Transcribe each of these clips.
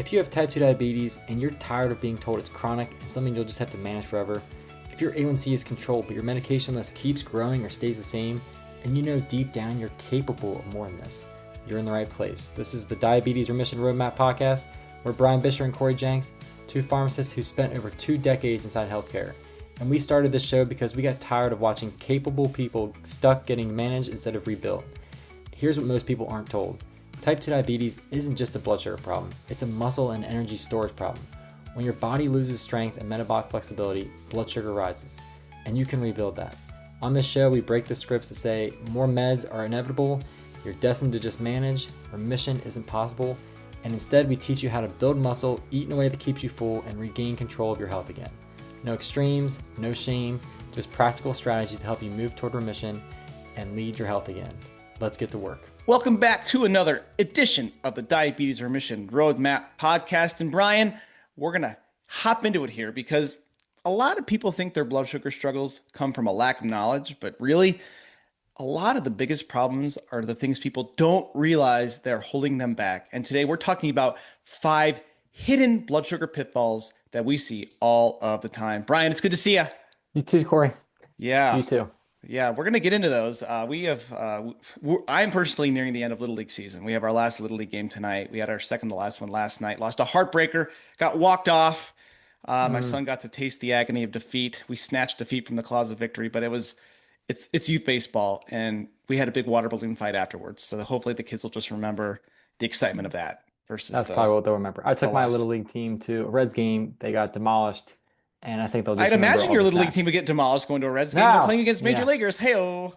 If you have type 2 diabetes and you're tired of being told it's chronic and something you'll just have to manage forever, if your A1C is controlled but your medication list keeps growing or stays the same, and you know deep down you're capable of more than this, you're in the right place. This is the Diabetes Remission Roadmap podcast. We're Brian Bisher and Cory Jenks, two pharmacists who spent over 2 decades inside healthcare. And we started this show because we got tired of watching capable people stuck getting managed instead of rebuilt. Here's what most people aren't told. Type 2 diabetes isn't just a blood sugar problem, it's a muscle and energy storage problem. When your body loses strength and metabolic flexibility, blood sugar rises, and you can rebuild that. On this show, we break the scripts to say more meds are inevitable, you're destined to just manage, remission isn't possible, and instead we teach you how to build muscle, eat in a way that keeps you full, and regain control of your health again. No extremes, no shame, just practical strategies to help you move toward remission and lead your health again. Let's get to work. Welcome back to another edition of the Diabetes Remission Roadmap podcast. And Brian, we're going to hop into it here because a lot of people think their blood sugar struggles come from a lack of knowledge, but really a lot of the biggest problems are the things people don't realize they're holding them back. And today we're talking about 5 hidden blood sugar pitfalls that we see all of the time. Brian, it's good to see you. You too, Cory. Yeah. You too. Yeah, we're going to get into those. I'm personally nearing the end of Little League season. We have our last Little League game tonight. We had our second to last one last night. Lost a heartbreaker, got walked off. My son got to taste the agony of defeat. We snatched defeat from the claws of victory, but it's youth baseball, and we had a big water balloon fight afterwards. So hopefully the kids will just remember the excitement of that versus That's probably what they'll remember. I took my Little League team to a Reds game. They got demolished. And I think they'll just I'd imagine your Little League team would get demolished going to a Reds game. They're playing against major leaguers. Hey-oh.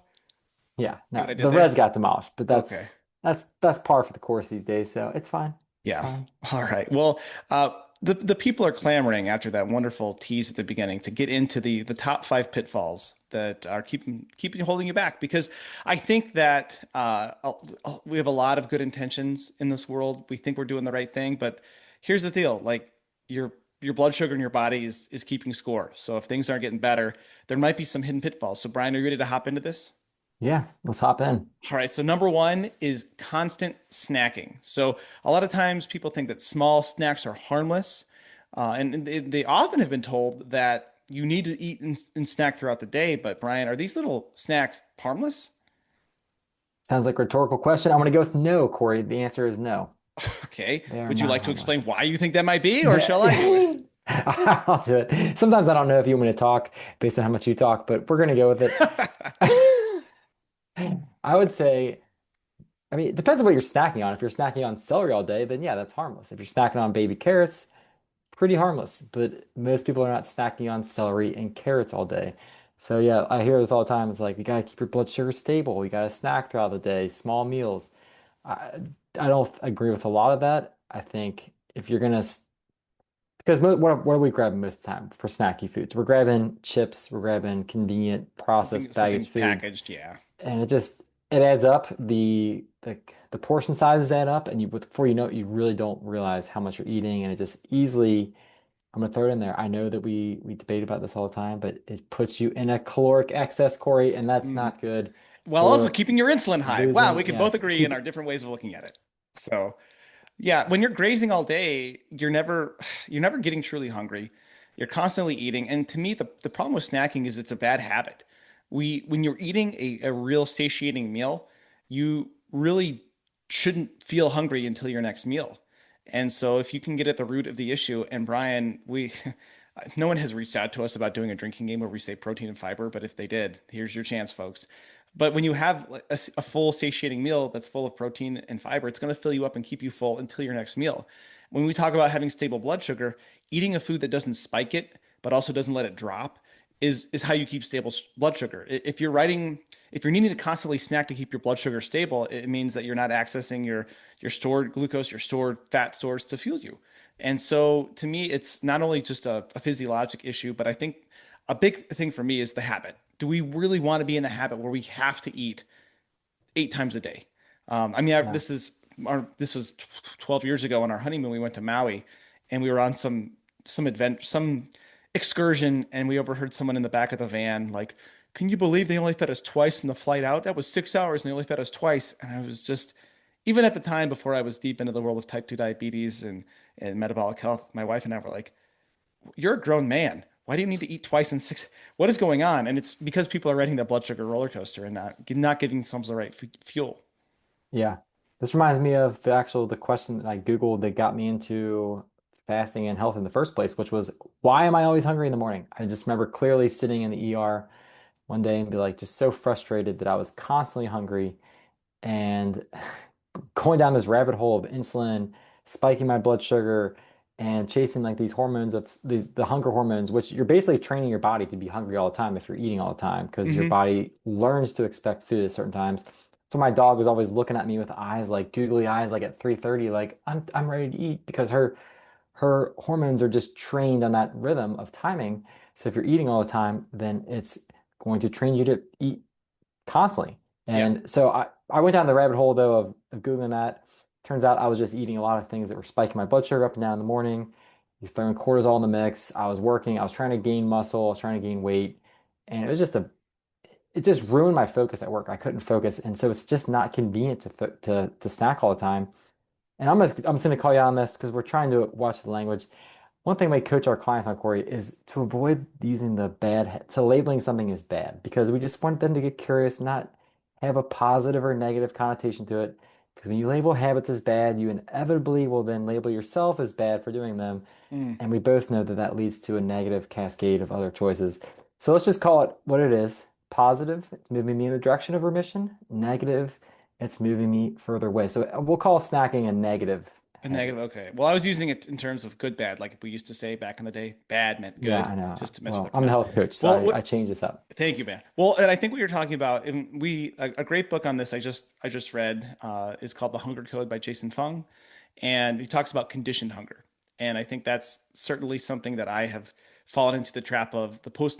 Yeah, no, the Reds got demolished, but that's par for the course these days, so it's fine. Yeah. All right. Well, the people are clamoring after that wonderful tease at the beginning to get into the top 5 pitfalls that are keeping holding you back, because I think that we have a lot of good intentions in this world. We think we're doing the right thing, but here's the deal: like your blood sugar in your body is keeping score. So if things aren't getting better, there might be some hidden pitfalls. So Brian, are you ready to hop into this? Yeah, let's hop in. All right. So number 1 is constant snacking. So a lot of times people think that small snacks are harmless. And they often have been told that you need to eat and snack throughout the day. But Brian, are these little snacks harmless? Sounds like a rhetorical question. I'm going to go with no, Cory. The answer is no. Okay. Would you like to explain why you think that might be, or shall I do it? I'll do it. Sometimes I don't know if you want me to talk based on how much you talk, but we're going to go with it. I would say, I mean, it depends on what you're snacking on. If you're snacking on celery all day, then yeah, that's harmless. If you're snacking on baby carrots, pretty harmless. But most people are not snacking on celery and carrots all day. So yeah, I hear this all the time. It's like, you got to keep your blood sugar stable. You got to snack throughout the day, small meals. I don't agree with a lot of that. I think if you're gonna, because what are we grabbing most of the time for snacky foods? We're grabbing chips, we're grabbing convenient processed packaged foods, packaged, yeah. And it adds up. The portion sizes add up, and before you know it, you really don't realize how much you're eating, and it just easily. I'm gonna throw it in there. I know that we debate about this all the time, but it puts you in a caloric excess, Cory, and that's not good. Well, also keeping your insulin high. Wow, we can both agree in our different ways of looking at it. So, yeah, when you're grazing all day, you're never getting truly hungry. You're constantly eating. And to me, the problem with snacking is it's a bad habit. When you're eating a real satiating meal, you really shouldn't feel hungry until your next meal. And so if you can get at the root of the issue, and Brian, no one has reached out to us about doing a drinking game where we say protein and fiber, but if they did, here's your chance, folks. But when you have a full satiating meal that's full of protein and fiber, it's going to fill you up and keep you full until your next meal. When we talk about having stable blood sugar, eating a food that doesn't spike it, but also doesn't let it drop is how you keep stable blood sugar. If you're needing to constantly snack to keep your blood sugar stable, it means that you're not accessing your stored glucose, your stored fat stores to fuel you. And so to me, it's not only just a physiologic issue, but I think a big thing for me is the habit. Do we really want to be in the habit where we have to eat 8 times a day? This was 12 years ago on our honeymoon. We went to Maui, and we were on some excursion, and we overheard someone in the back of the van like, "Can you believe they only fed us twice in the flight out? That was 6 hours, and they only fed us twice." And I was just, even at the time before I was deep into the world of type 2 diabetes and metabolic health, my wife and I were like, you're a grown man. Why do you need to eat twice in six? What is going on? And it's because people are riding the blood sugar roller coaster and not giving themselves the right fuel. Yeah. This reminds me of the question that I Googled that got me into fasting and health in the first place, which was why am I always hungry in the morning? I just remember clearly sitting in the ER one day and be like just so frustrated that I was constantly hungry and going down this rabbit hole of insulin, spiking my blood sugar, and chasing like these hormones of the hunger hormones, which you're basically training your body to be hungry all the time if you're eating all the time, because your Hmm. body learns to expect food at certain times. So my dog was always looking at me with eyes like googly eyes, like at 3:30, like I'm ready to eat because her hormones are just trained on that rhythm of timing. So if you're eating all the time, then it's going to train you to eat constantly. Yeah. And so I went down the rabbit hole though of Googling that. Turns out I was just eating a lot of things that were spiking my blood sugar up and down in the morning. You're throwing cortisol in the mix. I was working, I was trying to gain muscle, I was trying to gain weight. And it just ruined my focus at work. I couldn't focus. And so it's just not convenient to snack all the time. And I'm just gonna call you on this because we're trying to watch the language. One thing we coach our clients on, Corey, is to avoid using to labeling something as bad because we just want them to get curious, not have a positive or negative connotation to it. Because when you label habits as bad, you inevitably will then label yourself as bad for doing them. Mm. And we both know that that leads to a negative cascade of other choices. So let's just call it what it is. Positive, it's moving me in the direction of remission. Negative, it's moving me further away. So we'll call snacking a negative A habit. negative. Okay. Well, I was using it in terms of good, bad, like we used to say back in the day. Bad meant Yeah, good, I know. just to mess with Well, our I'm the brain. health coach, so Well, I what, changed this up. thank you, man. Well, and I think what you're talking about, and a great book on this I just read is called The Hunger Code by Jason Fung, and he talks about conditioned hunger. And I think that's certainly something that I have fallen into the trap of the post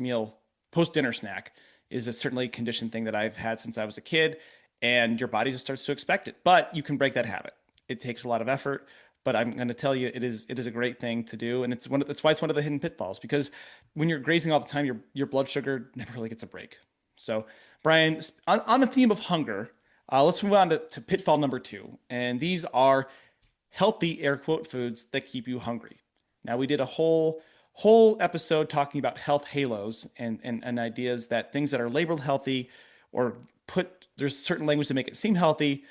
dinner snack is a certainly a conditioned thing that I've had since I was a kid, and your body just starts to expect it. But you can break that habit. It takes a lot of effort, but I'm going to tell you it is a great thing to do, and that's why it's one of the hidden pitfalls because when you're grazing all the time, your blood sugar never really gets a break. So, Brian, on the theme of hunger, let's move on to pitfall number two, and these are healthy air quote foods that keep you hungry. Now, we did a whole episode talking about health halos and ideas that things that are labeled healthy or there's certain language to make it seem healthy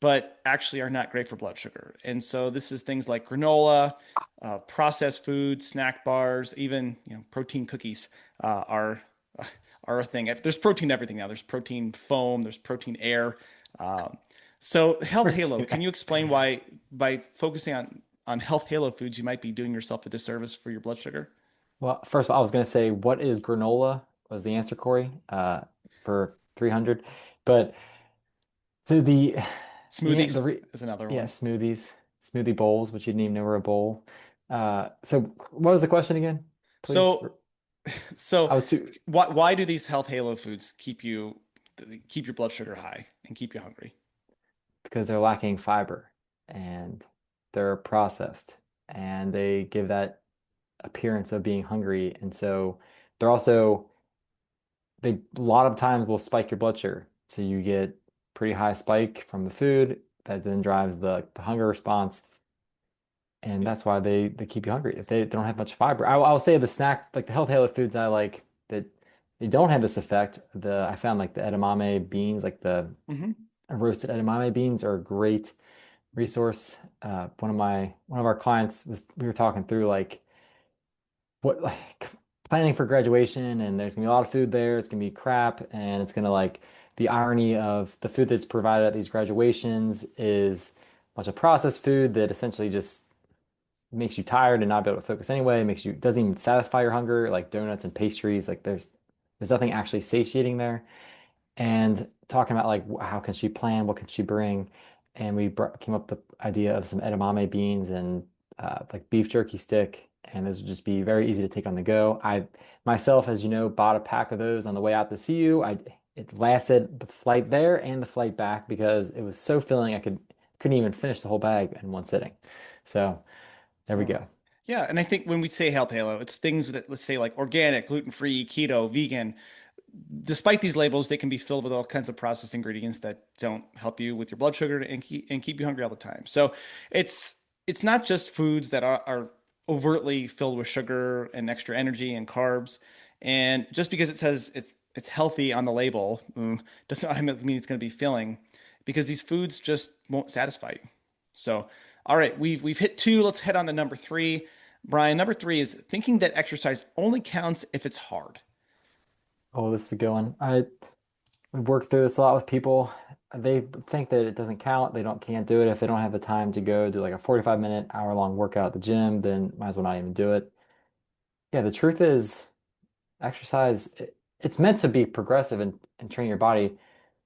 but actually are not great for blood sugar. And so this is things like granola, processed foods, snack bars, even protein cookies are are a thing. There's protein in everything now. There's protein foam. There's protein air. Um, so health halo. Can you explain why by focusing on health halo foods you might be doing yourself a disservice for your blood sugar? Well, first of all, I was going to say, what is granola? Was the answer, Corey, for 300. But to the Smoothies re, is another yeah, one. smoothies, smoothie bowls, which you didn't even know were a bowl. So what was the question again? Please. So so I was too why do these health halo foods keep your blood sugar high and keep you hungry? because they're lacking fiber and they're processed and they give that appearance of being hungry. And so they're also they a lot of times will spike your blood sugar. So you get pretty high spike from the food that then drives the hunger response. And that's why they keep you hungry. If they don't have much fiber. I will say the snack, like the health halo foods I like that they don't have this effect. I found like the edamame beans, like the Hmm. roasted edamame beans are a great resource. One of our clients we were talking through like what like planning for graduation and there's gonna be a lot of food there. It's gonna be crap and it's gonna like the irony of the food that's provided at these graduations is a bunch of processed food that essentially just makes you tired and not be able to focus anyway. It makes you doesn't even satisfy your hunger, like donuts and pastries. Like there's nothing actually satiating there and talking about like how can she plan, what can she bring, and came up with the idea of some edamame beans and like beef jerky stick, and those would just be very easy to take on the go. I myself, as you know, bought a pack of those on the way out to see you. I It lasted the flight there and the flight back because it was so filling couldn't even finish the whole bag in one sitting. So there we Oh. go. Yeah, and I think when we say health halo, it's things that let's say like organic, gluten-free, keto, vegan. despite these labels, they can be filled with all kinds of processed ingredients that don't help you with your blood sugar and keep you hungry all the time. So it's it's not just foods that are overtly filled with sugar and extra energy and carbs. And just because it says it's healthy on the label, doesn't automatically mean it's going to be filling, because these foods just won't satisfy you. So, all right, we've hit two. Let's head on to number three. Brian, number three is thinking that exercise only counts if it's hard. Oh, this is a good one. We've worked through this a lot with people. They think that it doesn't count. They don't can't do it if they don't have the time to go do like a 45-minute, hour-long workout at the gym, then might as well not even do it. Yeah, the truth is exercise, it's meant to be progressive and train your body.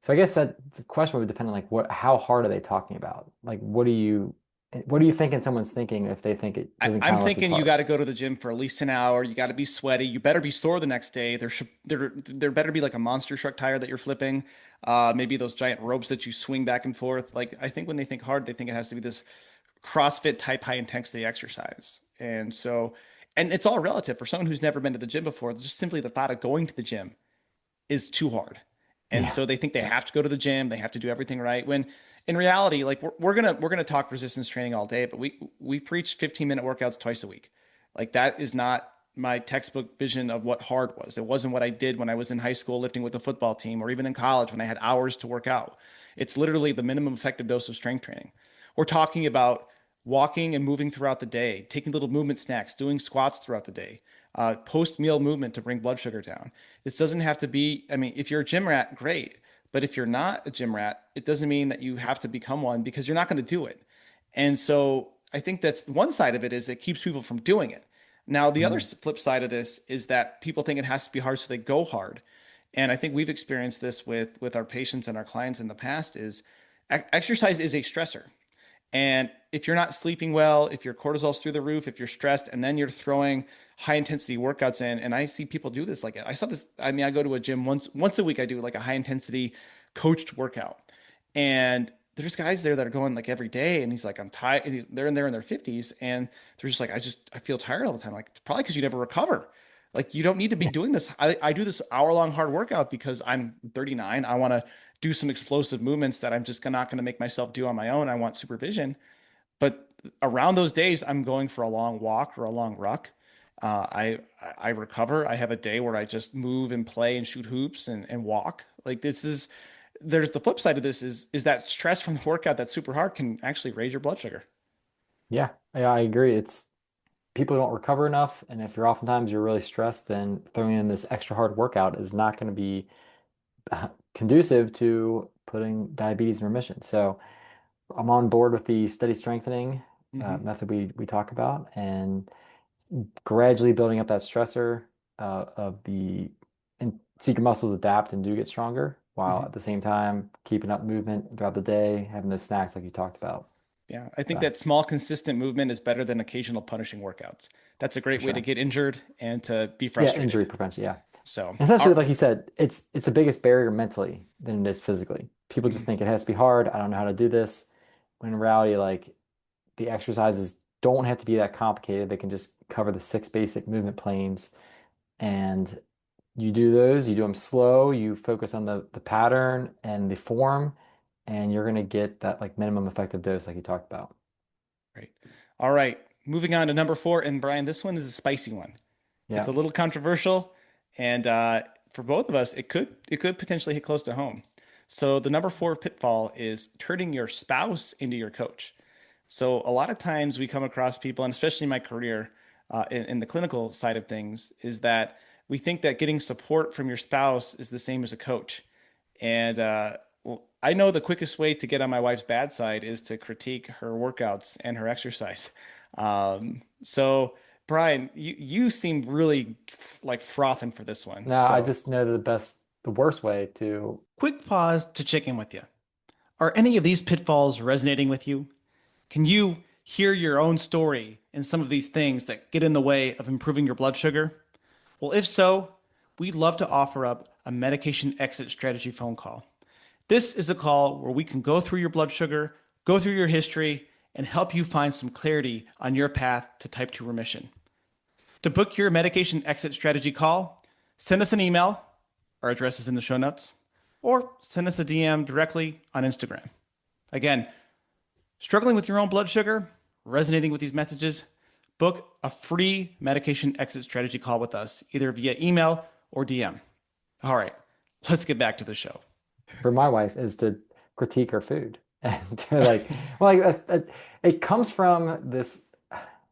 So I guess that the question would depend on like how hard are they talking about? Like what do you think someone's thinking if they think it doesn't I'm count unless it's thinking you hard? got to go to the gym for at least an hour. You got to be sweaty. You better be sore the next day. There better be like a monster truck tire that you're flipping. Maybe those giant ropes that you swing back and forth. Like I think when they think hard, they think it has to be this CrossFit type high intensity exercise. And it's all relative for someone who's never been to the gym before. Just simply the thought of going to the gym is too hard. And Yeah. so they think they have to go to the gym, they have to do everything right. When in reality, like we're gonna talk resistance training all day, but we preach 15-minute workouts twice a week. Like that is not my textbook vision of what hard was. It wasn't what I did when I was in high school lifting with the football team, or even in college when I had hours to work out. It's literally the minimum effective dose of strength training. We're talking about walking and moving throughout the day, taking little movement snacks, doing squats throughout the day, post meal movement to bring blood sugar down. This doesn't have to be, I mean, if you're a gym rat, great. But if you're not a gym rat, it doesn't mean that you have to become one, because you're not going to do it. And so I think that's one side of it, is it keeps people from doing it. Now, the other Mhm. flip side of this is that people think it has to be hard, so they go hard. And I think we've experienced this with our patients and our clients in the past, is exercise is a stressor. And if you're not sleeping well, if your cortisol's through the roof, if you're stressed, and then you're throwing high intensity workouts in, and I see people do this. Like I saw this. I mean, I go to a gym once a week. I do like a high intensity coached workout, and there's guys there that are going like every day, and he's like, I'm tired. They're in there in their 50s, and they're just like, I feel tired all the time. Like probably because you never recover. Like you don't need to be Yeah. doing this. I do this hour-long hard workout because I'm 39. I want to do some explosive movements that I'm just not going to make myself do on my own. I want supervision. But around those days, I'm going for a long walk or a long ruck. I recover. I have a day where I just move and play and shoot hoops and walk. Like this is there's the flip side of this, is that stress from the workout that's super hard can actually raise your blood sugar. Yeah, yeah, I agree. It's people don't recover enough, and if you're really stressed, then throwing in this extra hard workout is not going to be conducive to putting diabetes in remission. So I'm on board with the steady strengthening Hmm. method we talk about, and gradually building up that stressor of the and so your muscles adapt and do get stronger, while Hmm. at the same time keeping up movement throughout the day, having those snacks like you talked about. Yeah, I think So that small, consistent movement is better than occasional punishing workouts. That's a for great way to sure. get injured and to be Yeah, injury frustrated. prevention. Yeah. So, Essentially, like you said, it's the biggest barrier mentally than it is physically. People just mhm. think it has to be hard. I don't know how to do this. When in reality, like the exercises don't have to be that complicated. They can just cover the six basic movement planes, and you do those. You do them slow. You focus on the pattern and the form, and you're gonna get that like minimum effective dose, like you talked about. Great. All right. Moving on to number four. And Brian, this one is a spicy one. It's Yeah. a little controversial, and for both of us, it could potentially hit close to home. So the number four pitfall is turning your spouse into your coach. So a lot of times we come across people, and especially in my career, in the clinical side of things, is that we think that getting support from your spouse is the same as a coach. And well, I know the quickest way to get on my wife's bad side is to critique her workouts and her exercise. So Brian, you seem really like frothing for this one. Now I So just know the worst way to. quick pause to check in with you. Are any of these pitfalls resonating with you? Can you hear your own story in some of these things that get in the way of improving your blood sugar? Well, if so, we'd love to offer up a medication exit strategy phone call. This is a call where we can go through your blood sugar, go through your history, and help you find some clarity on your path to type 2 remission. To book your medication exit strategy call, send us an email Our address is in the show notes, or send us a DM directly on Instagram. Again, struggling with your own blood sugar, resonating with these messages, book a free medication exit strategy call with us, either via email or DM. All right, let's get back to the show. For my wife is to critique her food. And they're like, well, it comes from this,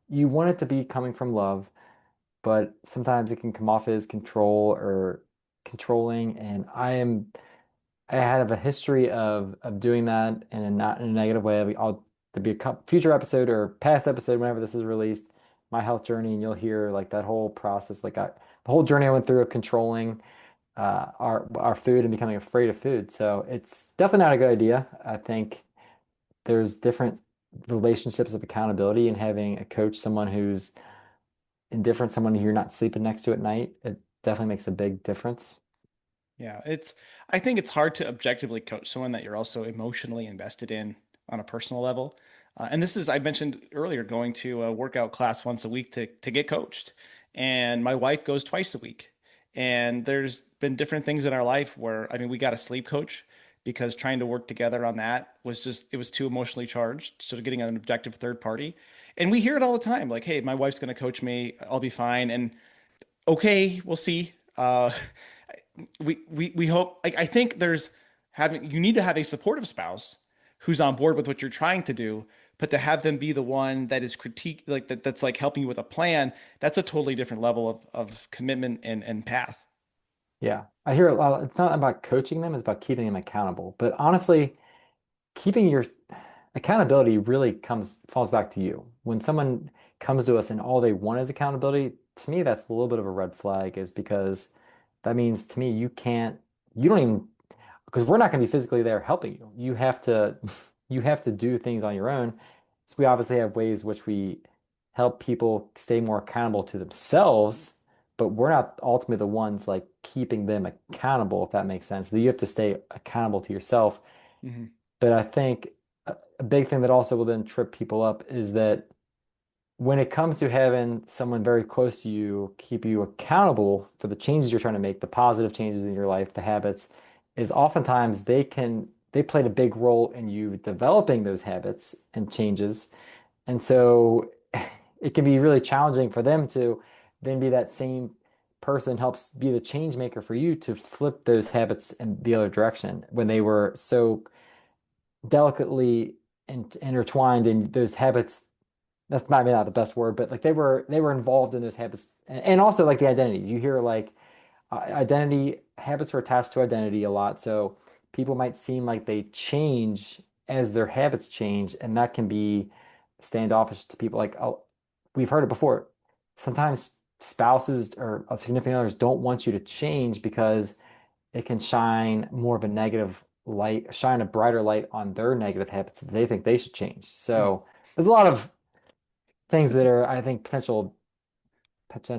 you want it to be coming from love, but sometimes it can come off as control or controlling. And I have a history of doing that and not in a negative way. There'll be a future episode or past episode whenever this is released, my health journey, and you'll hear like that whole process, the whole journey I went through of controlling our food and becoming afraid of food. So it's definitely not a good idea. I think there's different relationships of accountability and having a coach, someone who's indifferent, someone who you're not sleeping next to at night. It definitely makes a big difference. Yeah, I think it's hard to objectively coach someone that you're also emotionally invested in on a personal level. And this is, I mentioned earlier, going to a workout class once a week to get coached. And my wife goes twice a week. And there's been different things in our life where, I mean, we got a sleep coach because trying to work together on that was just, it was too emotionally charged. So getting an objective third party. And we hear it all the time, like, hey, my wife's going to coach me. I'll be fine. And okay, we'll see. We hope, like, I think you need to have a supportive spouse who's on board with what you're trying to do, but to have them be the one that is critique like that's like helping you with a plan, that's a totally different level of commitment and path. Yeah, I hear a lot. It's not about coaching them, it's about keeping them accountable. But honestly, keeping your accountability really falls back to you. When someone comes to us and all they want is accountability, to me, that's a little bit of a red flag, is because that means to me you don't even, because we're not going to be physically there helping you. You have to you have to do things on your own. So we obviously have ways which we help people stay more accountable to themselves, but we're not ultimately the ones like keeping them accountable, if that makes sense. That you have to stay accountable to yourself. Mhm. But I think a big thing that also will then trip people up is that when it comes to having someone very close to you keep you accountable for the changes you're trying to make, the positive changes in your life, the habits, is oftentimes they played a big role in you developing those habits and changes. And so it can be really challenging for them to then be that same person helps be the change maker for you to flip those habits in the other direction when they were so delicately intertwined in those habits. That's maybe not the best word, but like they were involved in those habits, and also like the identity. You hear like identity habits are attached to identity a lot, so people might seem like they change as their habits change, and that can be standoffish to people. Like, oh, we've heard it before. Sometimes spouses or significant others don't want you to change because it can shine more of a negative light, shine a brighter light on their negative habits that they think they should change. So there's a lot of things that are, I think, potential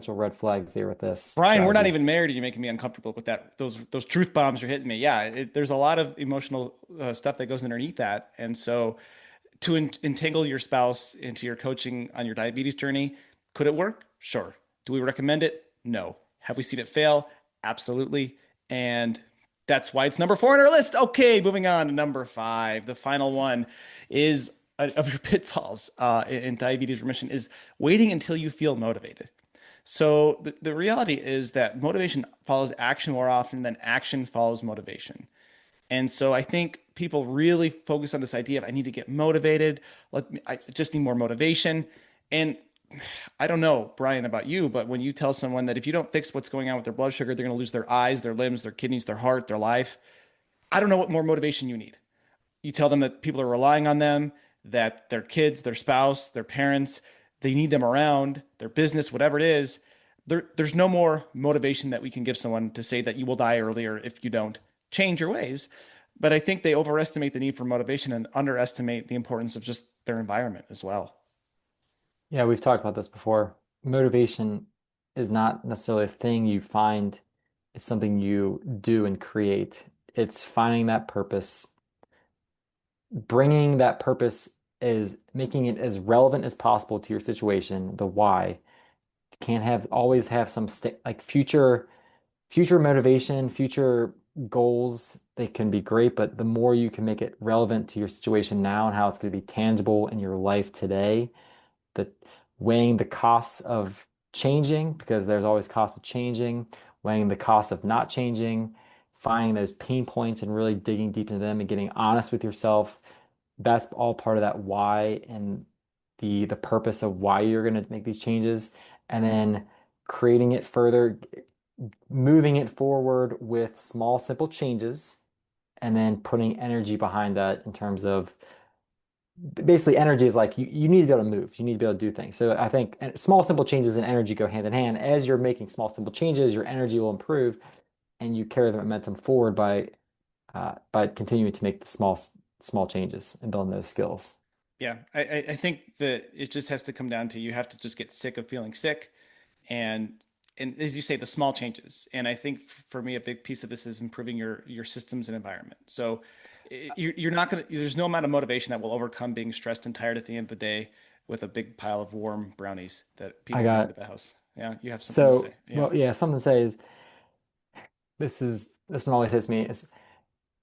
red flags there with this Brian, we're not strategy. even married, and you're making me uncomfortable with that. Those truth bombs are hitting me. Yeah, there's a lot of emotional stuff that goes underneath that, and so to entangle your spouse into your coaching on your diabetes journey, could it work? Sure. Do we recommend it? No. Have we seen it fail? Absolutely. And that's why it's number 4 on our list. Okay, moving on to number 5. The final one is of your pitfalls in diabetes remission is waiting until you feel motivated. So the reality is that motivation follows action more often than action follows motivation. And so I think people really focus on this idea of I need to get motivated. I just need more motivation. And I don't know, Brian, about you, but when you tell someone that if you don't fix what's going on with their blood sugar, they're going to lose their eyes, their limbs, their kidneys, their heart, their life. I don't know what more motivation you need. You tell them that people are relying on them, that their kids, their spouse, their parents, they need them around, their business, whatever it is. There's no more motivation that we can give someone to say that you will die earlier if you don't change your ways. But I think they overestimate the need for motivation and underestimate the importance of just their environment as well. Yeah, we've talked about this before. Motivation is not necessarily a thing you find, it's something you do and create. It's finding that purpose, bringing that purpose is making it as relevant as possible to your situation, the why. Can't have always have some st like future future motivation, future goals, they can be great, but the more you can make it relevant to your situation now and how it's going to be tangible in your life today, the weighing the costs of changing, because there's always cost of changing, weighing the cost of not changing, finding those pain points and really digging deep into them and getting honest with yourself. That's all part of that why and the purpose of why you're going to make these changes. And then creating it further, moving it forward with small, simple changes, and then putting energy behind that in terms of basically energy is like you need to be able to move. You need to be able to do things. So I think small, simple changes and energy go hand in hand. As you're making small, simple changes, your energy will improve and you carry the momentum forward by continuing to make the small changes and building those skills. Yeah, I think that it just has to come down to you have to just get sick of feeling sick, and and as you say, the small changes. And I think for me, a big piece of this is improving your systems and environment. So you're not gonna. There's no amount of motivation that will overcome being stressed and tired at the end of the day with a big pile of warm brownies that I people bring into got the house. Yeah, you have something to so say. Yeah. well, yeah, something to say is this one always hits me is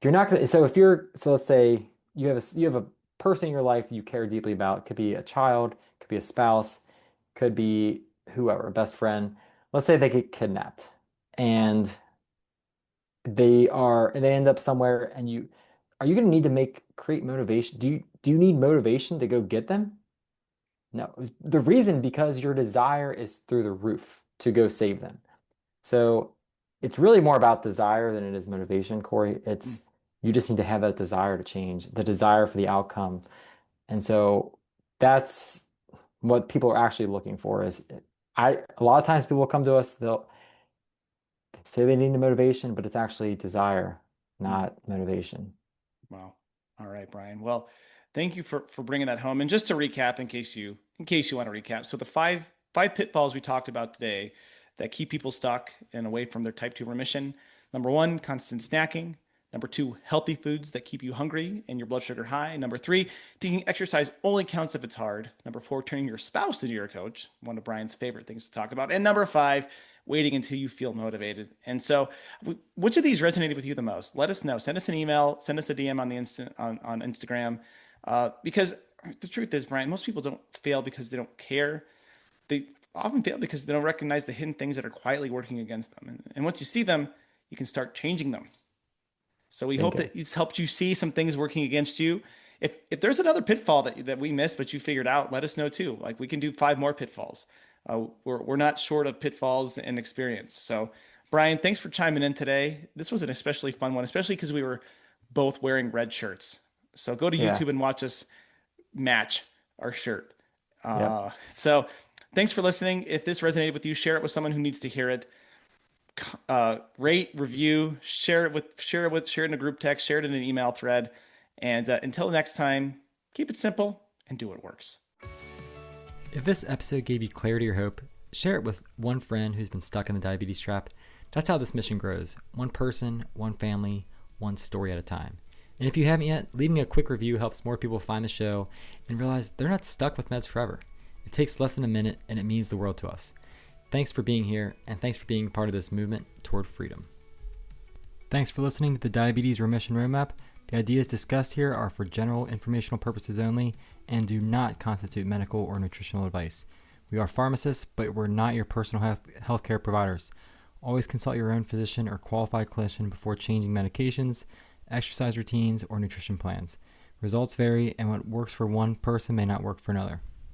you're not gonna so if you're so let's say you have a person in your life you care deeply about. Could be a child, could be a spouse, could be whoever, a best friend. Let's say they get kidnapped and they end up somewhere and you are you gonna need to create motivation? Do you need motivation to go get them? No. The reason because your desire is through the roof to go save them. So it's really more about desire than it is motivation, Corey. Mm. It's you just need to have that desire to change, the desire for the outcome. And so that's what people are actually looking for is a lot of times people come to us, they'll say they need the motivation, but it's actually desire, Mm. not motivation. Wow. All right, Brian. Well, thank you for bringing that home. And just to recap, in case you want to recap, so the five pitfalls we talked about today that keep people stuck and away from their type 2 remission. Number one, constant snacking. Number two, healthy foods that keep you hungry and your blood sugar high. Number three, taking exercise only counts if it's hard. Number four, turning your spouse into your coach, one of Brian's favorite things to talk about. And number five, waiting until you feel motivated. And so, which of these resonated with you the most? Let us know. Send us an email. Send us a DM on the on Instagram. Because the truth is, Brian, most people don't fail because they don't care. They often fail because they don't recognize the hidden things that are quietly working against them. And once you see them, you can start changing them. So we hope Bingo. that it's helped you see some things working against you. If there's another pitfall that we missed but you figured out, let us know too. Like we can do five more pitfalls. We're not short of pitfalls and experience. So Brian, thanks for chiming in today. This was an especially fun one, especially because we were both wearing red shirts. So go to Yeah. YouTube and watch us match our shirt. Yep. So thanks for listening. If this resonated with you, share it with someone who needs to hear it. Rate, review, share it in a group text, share it in an email thread. And until next time, keep it simple and do what works. If this episode gave you clarity or hope, share it with one friend who's been stuck in the diabetes trap. That's how this mission grows. One person, one family, one story at a time. And if you haven't yet, leaving a quick review helps more people find the show and realize they're not stuck with meds forever. It takes less than a minute and it means the world to us. Thanks for being here, and thanks for being part of this movement toward freedom. Thanks for listening to the Diabetes Remission Roadmap. The ideas discussed here are for general informational purposes only and do not constitute medical or nutritional advice. We are pharmacists, but we're not your personal healthcare providers. Always consult your own physician or qualified clinician before changing medications, exercise routines, or nutrition plans. Results vary, and what works for one person may not work for another.